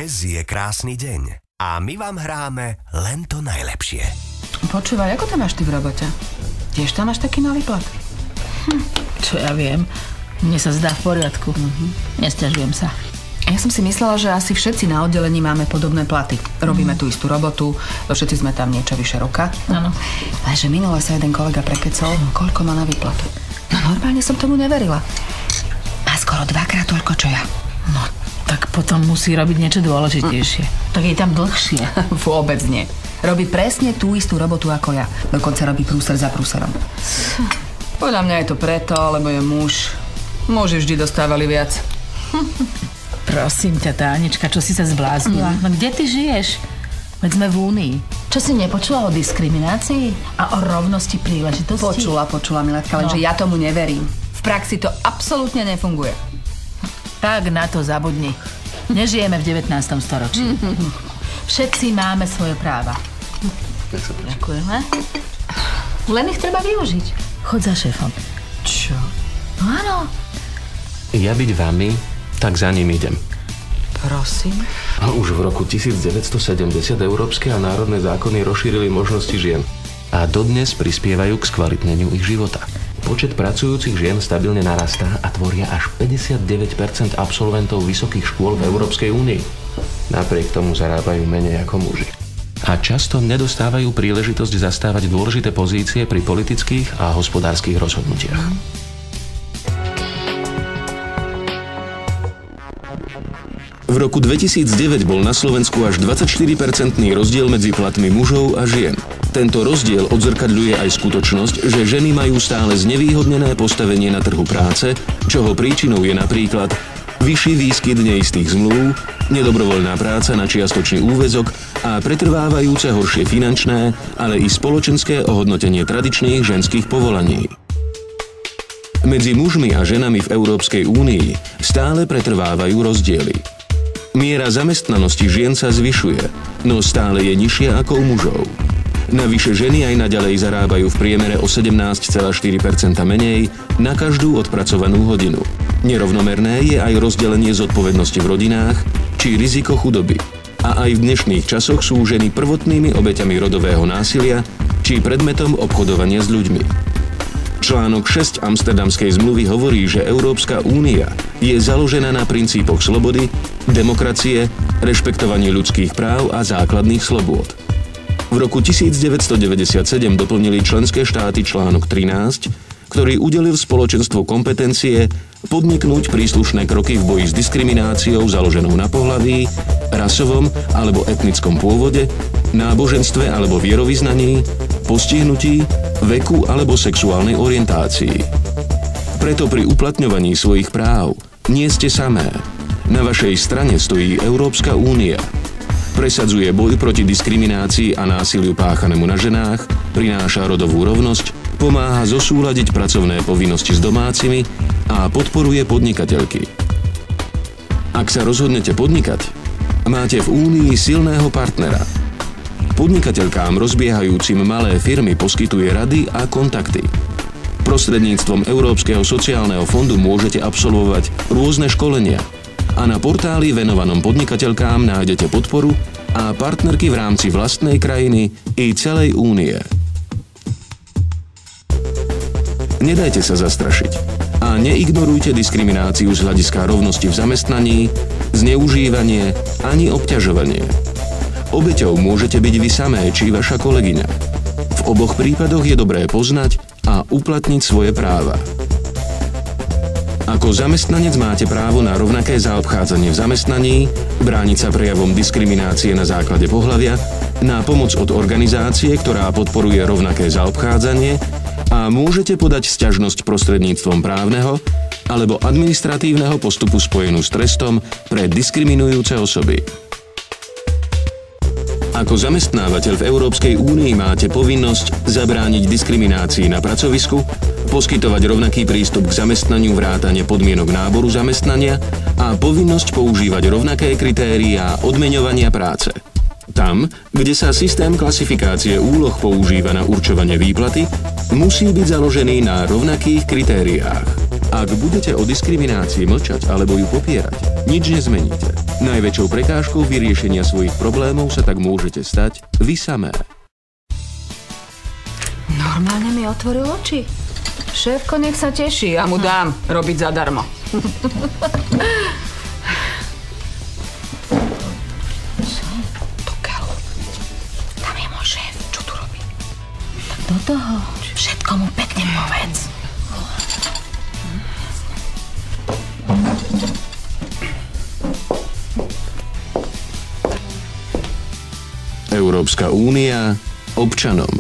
Dnes je krásny deň a my vám hráme len to najlepšie. Počúvaj, ako to máš ty v robote? Tiež tam máš taký malý plat? Čo ja viem. Mne sa zdá v poriadku. Nesťažujem sa. Ja som si myslela, že asi všetci na oddelení máme podobné platy. Robíme tú istú robotu, všetci sme tam niečo vyše roka. Áno. Lenže minule sa jeden kolega prekecol, koľko má na výplatu. No normálne som tomu neverila. Má skoro 2-krát toľko, čo ja. No, tak potom musí robiť niečo dôležitejšie. Tak je tam dlhšie. Vôbec nie. Robí presne tú istú robotu ako ja. Dokonca robí prúser za prúserom. Podľa mňa je to preto, lebo je muž. Muži vždy dostávali viac. Prosím ťa, Tánička, čo si sa zbláznila? No kde ty žiješ? Veď sme v Únii. Čo si nepočula o diskriminácii a o rovnosti príležitostí? Počula, Miletka, lenže ja tomu neverím. V praxi to absolútne nefunguje. Tak na to zabudni. Nežijeme v 19. storočí. Všetci máme svoje práva. Ďakujeme. Len ich treba využiť. Choď za šéfom. Čo? No áno. Ja byť vami, tak za ním idem. Prosím? A už v roku 1970 európske a národné zákony rozšírili možnosti žien. A dodnes prispievajú k skvalitneniu ich života. Počet pracujúcich žien stabilne narastá a tvoria až 59% absolventov vysokých škôl v Európskej únii. Napriek tomu zarábajú menej ako muži. A často nedostávajú príležitosť zastávať dôležité pozície pri politických a hospodárskych rozhodnutiach. V roku 2009 bol na Slovensku až 24% rozdiel medzi platmi mužov a žien. Tento rozdiel odzrkadľuje aj skutočnosť, že ženy majú stále znevýhodnené postavenie na trhu práce, čoho príčinou je napríklad vyšší výskyt neistých zmluv, nedobrovoľná práca na čiastočný úväzok a pretrvávajúce horšie finančné, ale i spoločenské ohodnotenie tradičných ženských povolaní. Medzi mužmi a ženami v Európskej únii stále pretrvávajú rozdiely. Miera zamestnanosti žien sa zvyšuje, no stále je nižšia ako u mužov. Navyše ženy aj naďalej zarábajú v priemere o 17,4% menej na každú odpracovanú hodinu. Nerovnomerné je aj rozdelenie zodpovednosti v rodinách či riziko chudoby. A aj v dnešných časoch sú ženy prvotnými obeťami rodového násilia či predmetom obchodovania s ľuďmi. Článok 6 Amsterdamskej zmluvy hovorí, že Európska únia je založená na princípoch slobody, demokracie, rešpektovaní ľudských práv a základných slobôd. V roku 1997 doplnili členské štáty článok 13, ktorý udelil spoločenstvu kompetencie podniknúť príslušné kroky v boji s diskrimináciou založenou na pohlaví, rasovom alebo etnickom pôvode, náboženstve alebo vierovyznaní, postihnutí, veku alebo sexuálnej orientácii. Preto pri uplatňovaní svojich práv nie ste samé. Na vašej strane stojí Európska únia. Presadzuje boj proti diskriminácii a násiliu páchanému na ženách, prináša rodovú rovnosť, pomáha zosúladiť pracovné povinnosti s domácimi a podporuje podnikateľky. Ak sa rozhodnete podnikať, máte v Únii silného partnera. Podnikateľkám rozbiehajúcim malé firmy poskytuje rady a kontakty. Prostredníctvom Európskeho sociálneho fondu môžete absolvovať rôzne školenia a na portáli venovanom podnikateľkám nájdete podporu a partnerky v rámci vlastnej krajiny i celej únie. Nedajte sa zastrašiť a neignorujte diskrimináciu z hľadiska rovnosti v zamestnaní, zneužívanie ani obťažovanie. Obeťou môžete byť vy samé či vaša kolegyňa. V oboch prípadoch je dobré poznať a uplatniť svoje práva. Ako zamestnanec máte právo na rovnaké zaobchádzanie v zamestnaní, brániť sa prejavom diskriminácie na základe pohlavia, na pomoc od organizácie, ktorá podporuje rovnaké zaobchádzanie a môžete podať sťažnosť prostredníctvom právneho alebo administratívneho postupu spojenú s trestom pre diskriminujúce osoby. Ako zamestnávateľ v Európskej únii máte povinnosť zabrániť diskriminácii na pracovisku, poskytovať rovnaký prístup k zamestnaniu vrátane podmienok náboru zamestnania a povinnosť používať rovnaké kritériá odmeňovania práce. Tam, kde sa systém klasifikácie úloh používa na určovanie výplaty, musí byť založený na rovnakých kritériách. Ak budete o diskriminácii mlčať alebo ju popierať, nič nezmeníte. Najväčšou prekážkou vyriešenia svojich problémov sa tak môžete stať vy samé. Normálne mi otvoril oči. Šéfko, nech sa teší, ja mu dám robiť zadarmo. Tam je môj šéf, čo tu robí? Tak do toho. Všetko mu pekne povedz. Európska únia občanom.